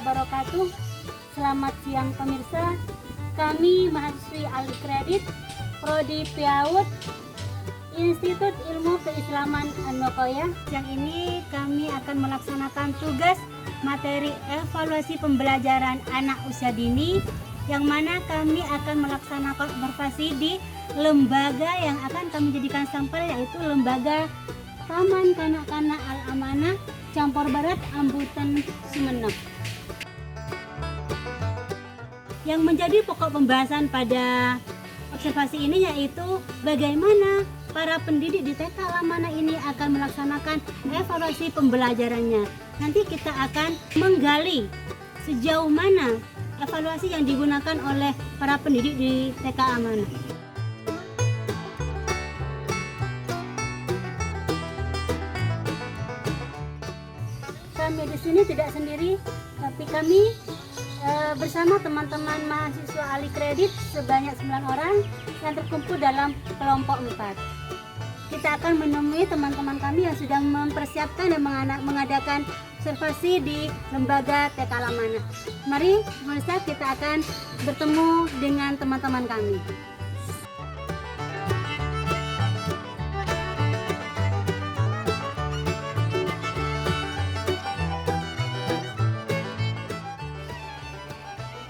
wabarakatuh. Selamat siang pemirsa. Kami mahasiswi Alih Kredit Prodi PIAUD Institut Ilmu Keislaman An-Nukoyah. Yang ini kami akan melaksanakan tugas materi evaluasi pembelajaran anak usia dini, yang mana kami akan melaksanakan observasi di lembaga yang akan kami jadikan sampel, yaitu lembaga Taman Kanak-kanak Al-Amanah Campur Barat Ambutan Sumeneb. Yang menjadi pokok pembahasan pada observasi ini yaitu bagaimana para pendidik di TK Al-Amanah ini akan melaksanakan evaluasi pembelajarannya. Nanti kita akan menggali sejauh mana evaluasi yang digunakan oleh para pendidik di TK Al-Amanah. Kami di sini tidak sendiri, tapi kami bersama teman-teman mahasiswa Alih Kredit sebanyak 9 orang yang terkumpul dalam kelompok 4. Kita akan menemui teman-teman kami yang sudah mempersiapkan dan mengadakan observasi di lembaga TK Al-Amanah. Mari pemirsa, kita akan bertemu dengan teman-teman kami.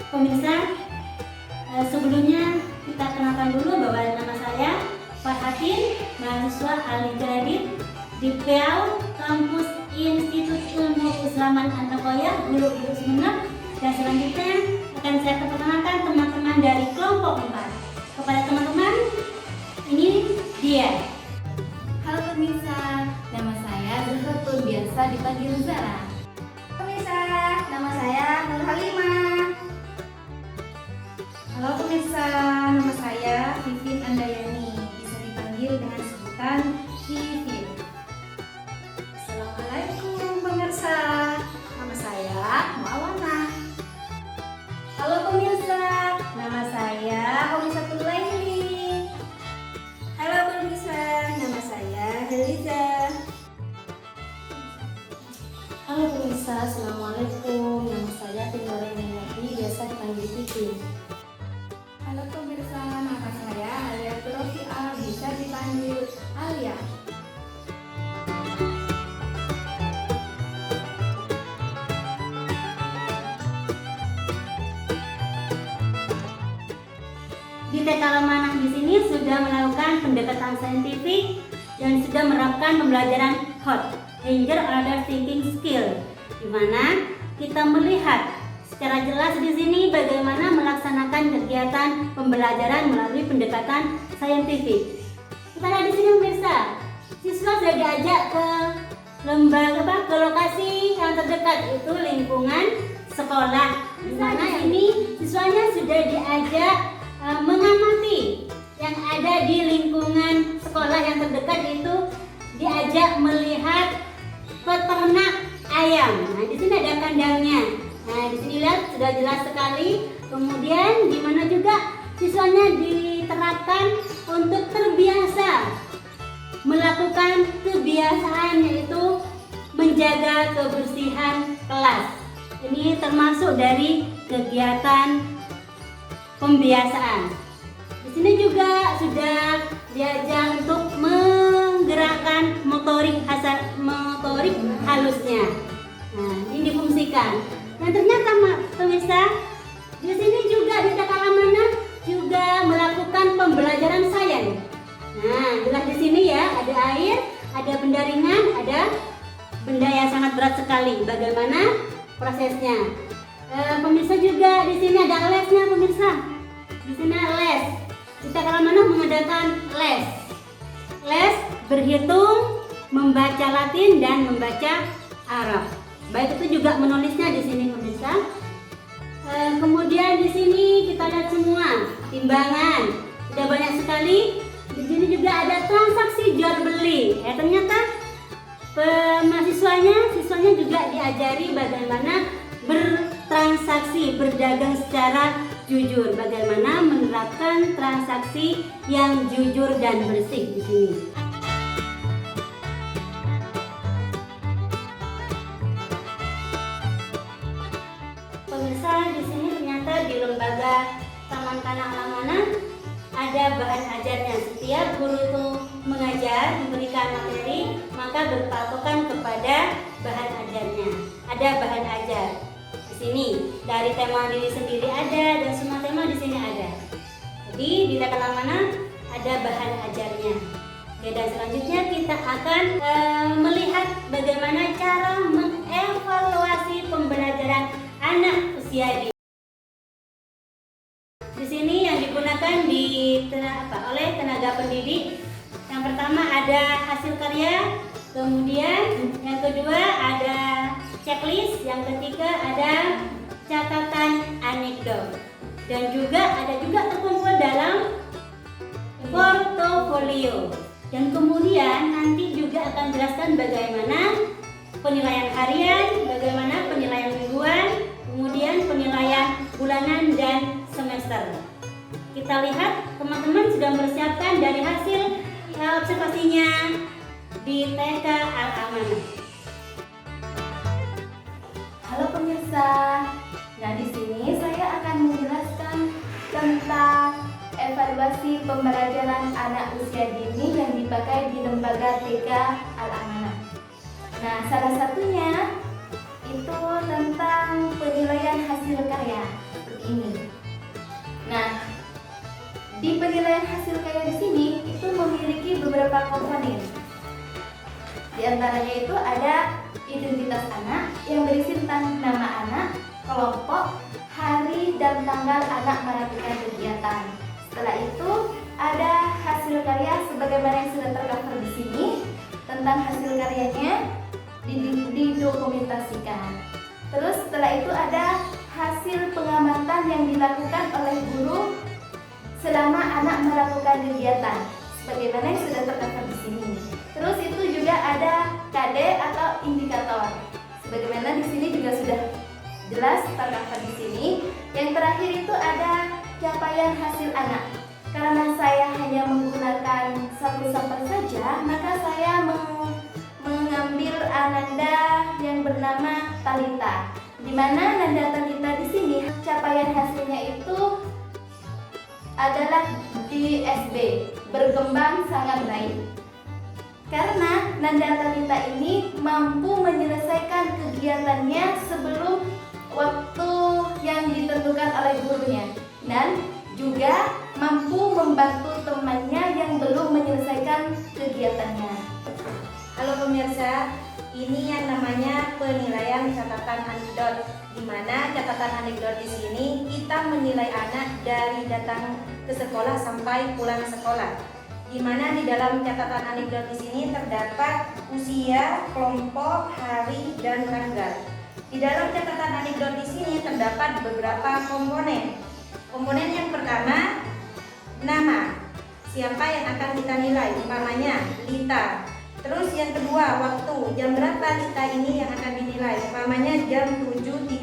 Pemirsa, sebelumnya kita kenalkan dulu bahwa nama saya Farhatin, mahasiswa Alih Kredit di PIAUD Kampus Institut Ilmu Keislaman An-Nukoyah, Hulu Sumeneb. Dan selanjutnya akan saya perkenalkan teman-teman dari kelompok 4. Kepada teman-teman, ini dia. Halo pemirsa, nama saya Zahratun, biasa dipanggil Zara. Pemirsa, nama saya Nur Halimah. Halo pemirsa, nama saya Vivin Andayani, bisa dipanggil dengan sebutan Vivin. Assalamualaikum pemirsa, nama saya Mawana. Halo pemirsa, nama saya Homisatul Laili. Halo pemirsa, nama saya Heliza. Halo pemirsa, Assalamualaikum, nama saya Tinore Nenati, biasa dipanggil Vivin. Halo pemirsa, nama saya Alia Turofi'a, bisa dipanggil Alia. Di TK Al-Amanah di sini sudah melakukan pendekatan saintifik dan sudah menerapkan pembelajaran HOT, Hanger Order Thinking Skill, di mana kita melihat secara jelas di sini bagaimana melaksanakan kegiatan pembelajaran melalui pendekatan saintifik. Kita lihat di sini pemirsa, siswa sudah diajak ke ke lokasi yang terdekat, itu lingkungan sekolah. Di mana ini siswanya sudah diajak mengamati yang ada di lingkungan sekolah yang terdekat, itu diajak melihat peternak ayam. Nah, di sini ada kandangnya. Nah, di sini lihat sudah jelas sekali. Kemudian di mana juga siswanya diterapkan untuk terbiasa melakukan kebiasaan, yaitu menjaga kebersihan kelas. Ini termasuk dari kegiatan pembiasaan. Di sini juga sudah diajak untuk menggerakkan motorik halusnya. Nah, ini difungsikan. Dan ternyata pemirsa, di sini juga di TK Al-Amanah juga melakukan pembelajaran sains. Nah, jelas di sini ya, ada air, ada benda ringan, ada benda yang sangat berat sekali. Bagaimana prosesnya? Pemirsa, juga di sini ada lesnya pemirsa. Di sini les. Di TK Al-Amanah mengadakan les. Les berhitung, membaca Latin dan membaca Arab. Baik itu juga menulisnya di sini pemirsa. Kemudian di sini kita lihat semua timbangan, sudah banyak sekali. Di sini juga ada transaksi jual beli. Ternyata siswanya juga diajari bagaimana bertransaksi, berdagang secara jujur, bagaimana menerapkan transaksi yang jujur dan bersih di sini. Pemirsa, di sini ternyata di lembaga Taman Kanak-Kanak ada bahan ajarnya. Setiap guru itu mengajar, memberikan materi, maka berpatokan kepada bahan ajarnya. Ada bahan ajar di sini. Dari tema diri sendiri ada, dan semua tema di sini ada. Jadi di Kanak-Kanak ada bahan ajarnya. Oke, dan selanjutnya kita akan melihat bagaimana cara mengevaluasi pembelajaran anak usia dini. Di sini yang digunakan oleh tenaga pendidik. Yang pertama ada hasil karya, kemudian yang kedua ada checklist, yang ketiga ada catatan anekdot, dan ada juga terkumpul dalam portofolio. Dan kemudian nanti juga akan jelaskan bagaimana penilaian harian, bagaimana penilaian mingguan, kemudian penilaian bulanan dan semester. Kita lihat teman-teman sudah mempersiapkan dari hasil observasinya di TK Al-Amanah. Halo pemirsa. Nah, di sini saya akan menjelaskan tentang evaluasi pembelajaran anak usia dini yang dipakai di lembaga TK Al-Amanah. Nah, salah satunya itu tentang penilaian hasil karya seperti ini. Nah, di penilaian hasil karya di sini itu memiliki beberapa komponen. Di antaranya itu ada identitas anak yang berisi tentang nama anak, kelompok, hari dan tanggal anak melakukan kegiatan. Setelah itu ada hasil karya sebagaimana yang sudah tercover di sini. Tentang hasil karyanya didokumentasikan. Terus setelah itu ada hasil pengamatan yang dilakukan oleh guru selama anak melakukan kegiatan sebagaimana yang sudah tercover di sini. Terus itu juga ada KD atau indikator. Sebagaimana di sini juga sudah jelas tercover di sini. Yang terakhir itu ada capaian hasil anak. Karena saya hanya menggunakan satu sampel saja, maka saya mengambil Ananda yang bernama Talita. Di mana Nanda Talita di sini capaian hasilnya itu adalah di SB, berkembang sangat baik. Karena Nanda Talita ini mampu menyelesaikan kegiatannya sebelum waktu yang ditentukan oleh gurunya, dan juga mampu membantu temannya yang belum menyelesaikan kegiatannya. Halo pemirsa, ini yang namanya penilaian catatan anekdot, di mana catatan anekdot di sini kita menilai anak dari datang ke sekolah sampai pulang sekolah. Di mana di dalam catatan anekdot di sini terdapat usia, kelompok, hari, dan tanggal. Di dalam catatan anekdot di sini terdapat beberapa komponen. Komponen yang pertama, nama, siapa yang akan kita nilai, umpamanya Lita. Terus yang kedua, waktu, jam berapa Lita ini yang akan dinilai, umpamanya jam 7.30.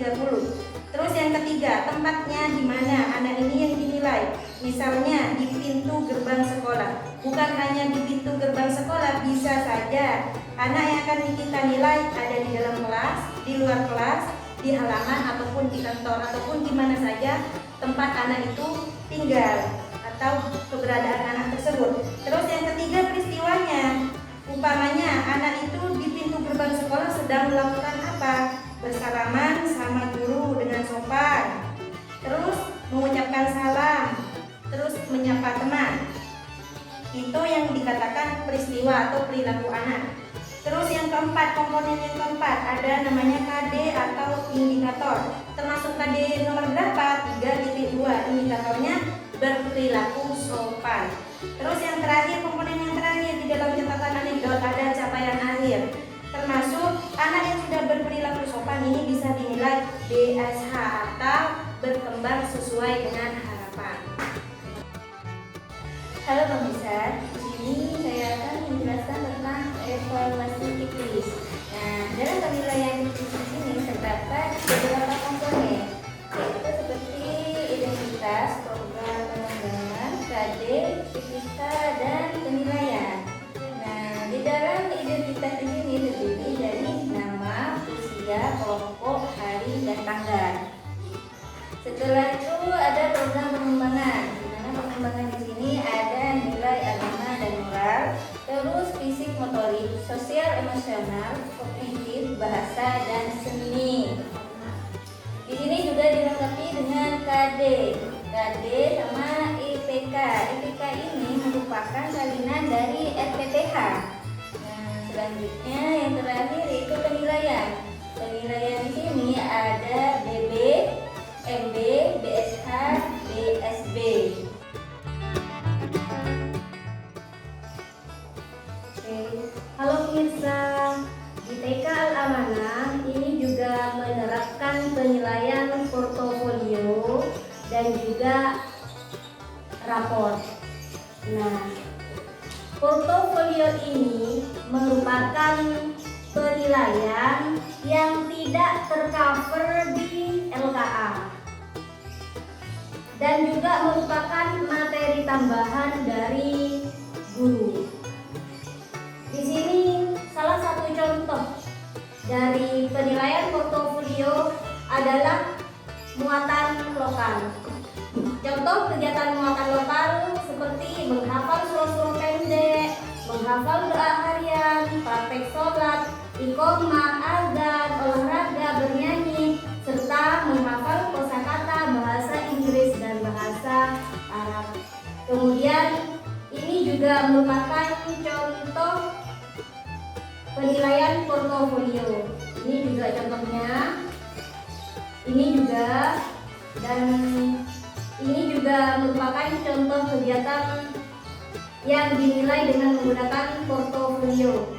Terus yang ketiga, tempatnya di mana anak ini yang dinilai, misalnya di pintu gerbang sekolah. Bukan hanya di pintu gerbang sekolah, bisa saja anak yang akan kita nilai ada di dalam kelas, di luar kelas, di halaman ataupun di kantor ataupun di mana saja tempat anak itu tinggal atau keberadaan anak tersebut. Terus yang ketiga, peristiwanya. Umpamanya anak itu di pintu gerbang sekolah sedang melakukan apa? Bersalaman sama guru dengan sopan. Terus mengucapkan salam. Terus menyapa teman. Itu yang dikatakan peristiwa atau perilaku anak. Terus yang keempat, komponen yang keempat ada namanya KD atau indikator. Termasuk KD nomor berapa? 3.2. Indikatornya berperilaku sopan. Terus yang terakhir, komponen yang terakhir di dalam catatan anekdot ada capaian akhir. Termasuk anak yang sudah berperilaku sopan ini bisa dinilai BSH atau berkembang sesuai dengan harapan. Halo pemirsa, di sini saya akan menjelaskan tentang evaluasi checklist. Nah, dalam penilaian checklist ini terdapat beberapa komponen, yaitu seperti identitas, program pengembangan, KD, CIVISTA, dan penilaian. Nah, di dalam identitas ini terdiri dari nama, usia, kelompok, hari, dan tanggal. emosional, kognitif, bahasa, dan seni. Di sini juga dilengkapi dengan KD sama IPK. IPK ini merupakan salinan dari RPPH. Nah, selanjutnya yang terakhir itu penilaian. Penilaian di sini ada BB, MB, BSH, BSB. Halo pemirsa, di TK Al-Amanah ini juga menerapkan penilaian portofolio dan juga rapor. Nah, portofolio ini merupakan penilaian yang tidak tercover di LKA dan juga merupakan materi tambahan dari guru. Di sini salah satu contoh dari penilaian portofolio adalah muatan lokal. Contoh kegiatan muatan lokal seperti menghafal surah-surah pendek, menghafal doa harian, praktek sholat, iqomah, azan, olahraga, bernyanyi, serta menghafal kosakata bahasa Inggris dan bahasa Arab. Kemudian ini juga merupakan contoh penilaian portofolio. Ini juga contohnya. Ini juga merupakan contoh kegiatan yang dinilai dengan menggunakan portofolio.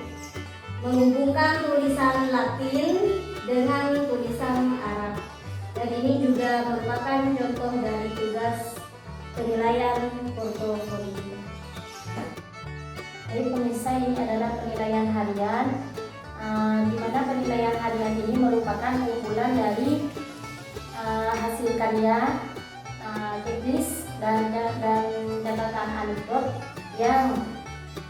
Menghubungkan tulisan Latin dengan tulisan Arab. Dan ini juga merupakan contoh dari tugas penilaian portofolio. Jadi pemirsa, ini adalah penilaian harian, di mana penilaian harian ini merupakan kumpulan dari hasil karya, checklist dan catatan anekdot yang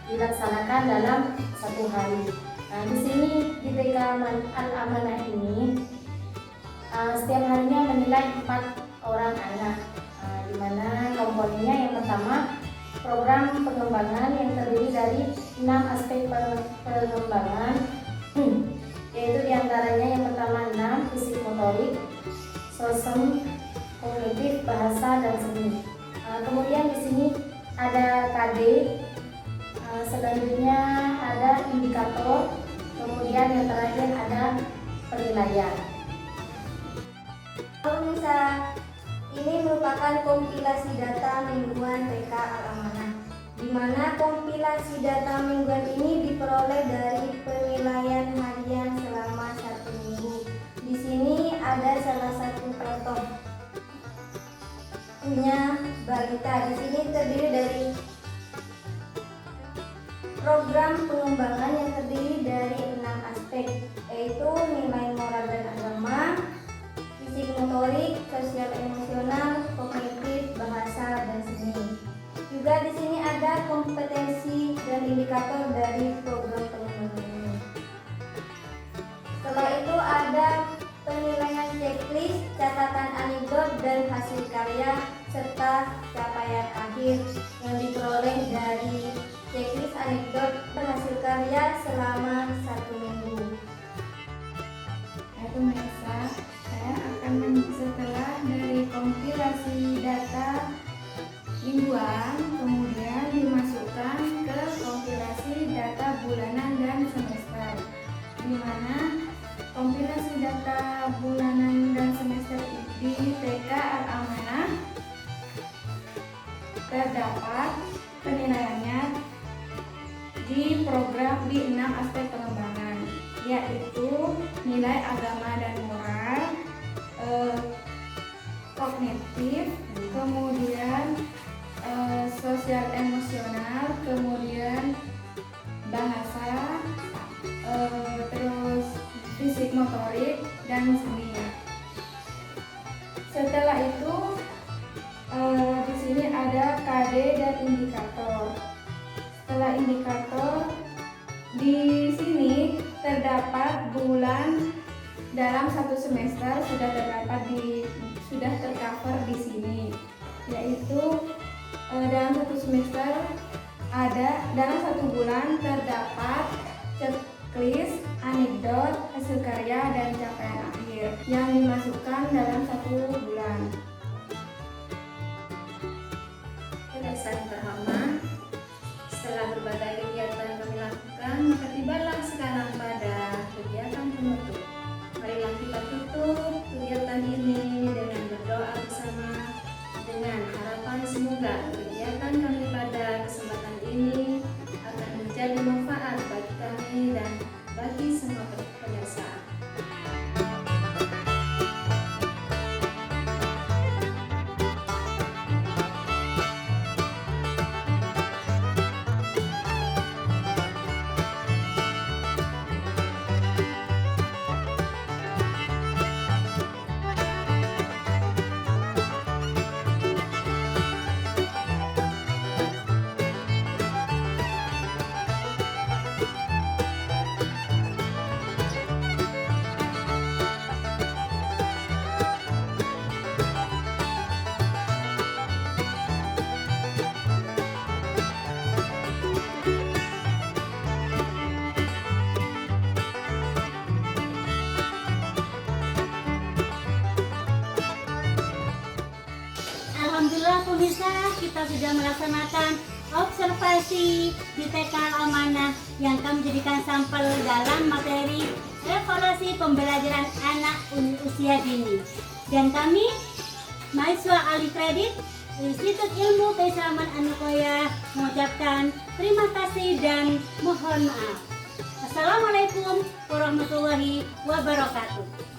dilaksanakan dalam satu hari. Nah, di sini di TK Al-Amanah ini setiap harinya menilai 4 orang anak, di mana komponennya yang pertama program pengembangan yang terdiri dari 6 aspek pengembangan, yaitu diantaranya yang pertama 6 fisik motorik, sosial, kognitif, bahasa, dan seni. Kemudian di sini ada KD, selanjutnya ada indikator, kemudian yang terakhir ada penilaian. Pemirsa, ini merupakan kompilasi data mingguan TK Al-Amanah, di mana kompilasi data mingguan ini diperoleh dari penilaian harian selama 1 minggu. Di sini ada salah satu contoh punya balita. Di sini terdiri dari program pengembangan yang terdiri dari 6 aspek, yaitu nilai moral dan agama, fisik motorik, sosial emosional, kognitif, bahasa, dan seni. Juga di sini ada kompetensi dan indikator dari program pengembangan ini. Setelah itu ada penilaian checklist, catatan anekdot, dan hasil karya serta capaian akhir yang diperoleh dari checklist, anekdot, dan hasil karya selama 1 minggu. Pemirsa, saya akan setelah dari kompilasi data mingguan, kemudian dimasukkan ke kompilasi data bulanan dan semester, di mana kompilasi data bulanan dan semester di TK Al-Amanah terdapat penilaiannya di program di 6 aspek pengembangan, yaitu nilai agama dan moral, kognitif, kemudian sosial emosional, kemudian bahasa, terus fisik motorik, dan seni. Setelah itu di sini ada KD dan indikator. Setelah indikator, di sini terdapat bulan dalam 1 semester sudah tercover di sini, yaitu dalam 1 semester ada dalam 1 bulan terdapat checklist, anekdot, hasil karya, dan capaian akhir yang dimasukkan dalam 1 bulan. Pedesaan terhormat, setelah berbagai kegiatan kami lakukan, maka tibalah sekarang pada kegiatan penutup. Marilah kita tutup kegiatan ini dengan berdoa bersama, dengan harapan semoga kegiatan kami pada kesempatan ini akan menjadi manfaat bagi kami dan bagi semua pemirsa. Alhamdulillah pemirsa, kita sudah melaksanakan observasi di TK Amanah yang kami jadikan sampel dalam materi evaluasi pembelajaran anak usia dini. Dan kami, mahasiswa ahli kredit Institut Ilmu Keislaman Anukoya, mengucapkan terima kasih dan mohon maaf. Assalamualaikum warahmatullahi wabarakatuh.